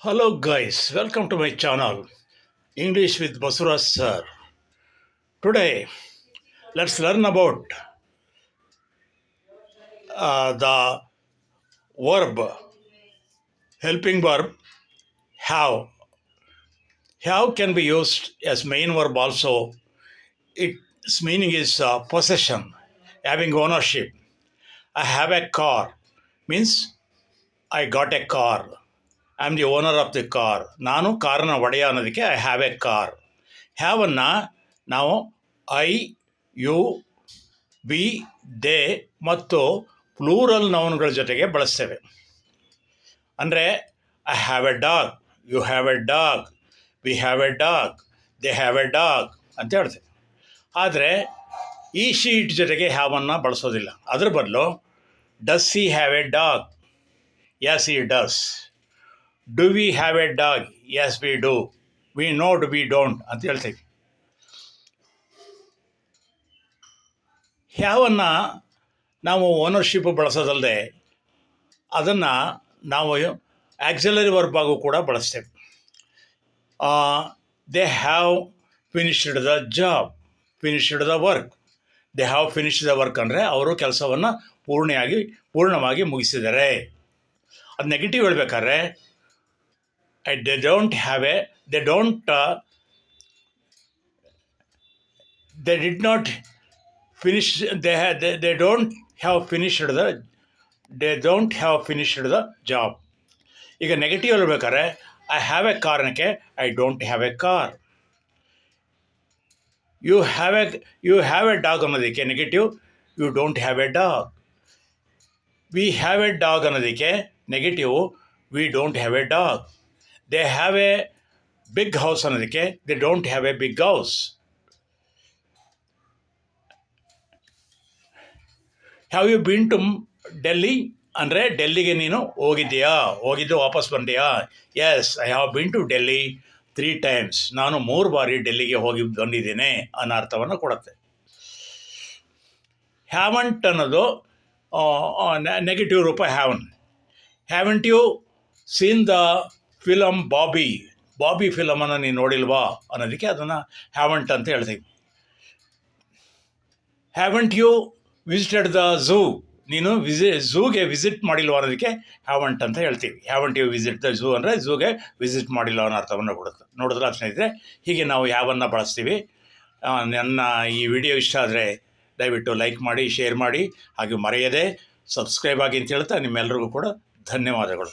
Hello guys, welcome to my channel English with Basuraj sir. Today let's learn about the verb, helping verb have. Have can be used as main verb also. Its meaning is possession, having ownership. I have a car means I got a car. I am the owner of the car. ನಾನು ಕಾರನ್ನ ಒಡೆಯ ಅನ್ನೋದಕ್ಕೆ I have a car. ಹ್ಯಾವನ್ನು ನಾವು I you we they ಮತ್ತು plural ನೌನ್ಗಳ ಜೊತೆಗೆ ಬಳಸ್ತೇವೆ. ಅಂದರೆ I have a dog, you have a dog, we have a dog, they have a dog ಅಂತ ಹೇಳ್ತೇವೆ. ಆದರೆ ಈ ಶೀಟ್ ಜೊತೆಗೆ ಹ್ಯಾವನ್ನು ಬಳಸೋದಿಲ್ಲ. ಅದ್ರ ಬದಲು does he have a dog, yes he does. Do we have a dog, yes we do. We no do we don't ಅಂತ ಹೇಳ್ತೀವಿ. ಹ್ಯಾವನ್ನು ನಾವು ಓನರ್ಶಿಪ್ ಬಳಸೋದಲ್ಲದೆ ಅದನ್ನು ನಾವು ಆಕ್ಸಿಲರಿ ವರ್ಬ್ ಆಗೂ ಕೂಡ ಬಳಸ್ತೇವೆ. They have finished the job, finished the work. They have finished the work ಅಂದರೆ ಅವರು ಕೆಲಸವನ್ನು ಪೂರ್ಣವಾಗಿ ಮುಗಿಸಿದ್ದಾರೆ. ಅದು ನೆಗೆಟಿವ್ ಹೇಳ್ಬೇಕಾದ್ರೆ they don't have a, they did not finish, they don't have finished the job. ಈಗ ನೆಗೆಟಿವ್ ಹೇಳ್ಬೇಕಾದ್ರೆ ಐ ಹ್ಯಾವ್ ಎ ಕಾರ್ ಅನ್ನೋಕ್ಕೆ I don't have a car. You have a dog ಅನ್ನೋದಕ್ಕೆ negative you don't have a dog. We have a dog ಅನ್ನೋದಕ್ಕೆ negative we don't have a dog. They have a big house ಅನ್ನೋದಕ್ಕೆ they don't have a big house. Have you been to Delhi ಅಂದರೆ ಡೆಲ್ಲಿಗೆ ನೀನು ಹೋಗಿದ್ದು ವಾಪಸ್ ಬಂದೆಯಾ? Yes, I have been to Delhi 3 times. ನಾನು 3 ಬಾರಿ ಡೆಲ್ಲಿಗೆ ಹೋಗಿ ಬಂದಿದ್ದೇನೆ ಅನ್ನೋ ಅರ್ಥವನ್ನು ಕೊಡುತ್ತೆ. ಹ್ಯಾವಂಟ್ ಅನ್ನೋದು ನೆಗೆಟಿವ್ ರೂಪ. Haven't you seen the film Bobby ಫಿಲಮನ್ನು ನೀನು ನೋಡಿಲ್ವಾ ಅನ್ನೋದಕ್ಕೆ ಅದನ್ನು ಹ್ಯಾವಂಟ್ ಅಂತ ಹೇಳ್ತೀವಿ. Haven't you visited the zoo, ನೀನು ಝೂಗೆ ವಿಸಿಟ್ ಮಾಡಿಲ್ವ ಅನ್ನೋದಕ್ಕೆ ಹ್ಯಾವಂಟ್ ಅಂತ ಹೇಳ್ತೀವಿ. Haven't you visit the zoo ಅಂದರೆ ಝೂಗೆ ವಿಸಿಟ್ ಮಾಡಿಲ್ಲ ಅನ್ನೋ ಅರ್ಥವನ್ನು ಕೊಡುತ್ತೆ. ನೋಡಿದ್ರೆ ಸ್ನೇಹಿತರೆ, ಹೀಗೆ ನಾವು ಹ್ಯಾವನ್ನು ಬಳಸ್ತೀವಿ. ನನ್ನ ಈ ವಿಡಿಯೋ ಇಷ್ಟ ಆದರೆ ದಯವಿಟ್ಟು ಲೈಕ್ ಮಾಡಿ, ಶೇರ್ ಮಾಡಿ, ಹಾಗೆ ಮರೆಯದೆ ಸಬ್ಸ್ಕ್ರೈಬ್ ಆಗಿ ಅಂತ ಹೇಳ್ತಾ ನಿಮ್ಮೆಲ್ಲರಿಗೂ ಕೂಡ ಧನ್ಯವಾದಗಳು.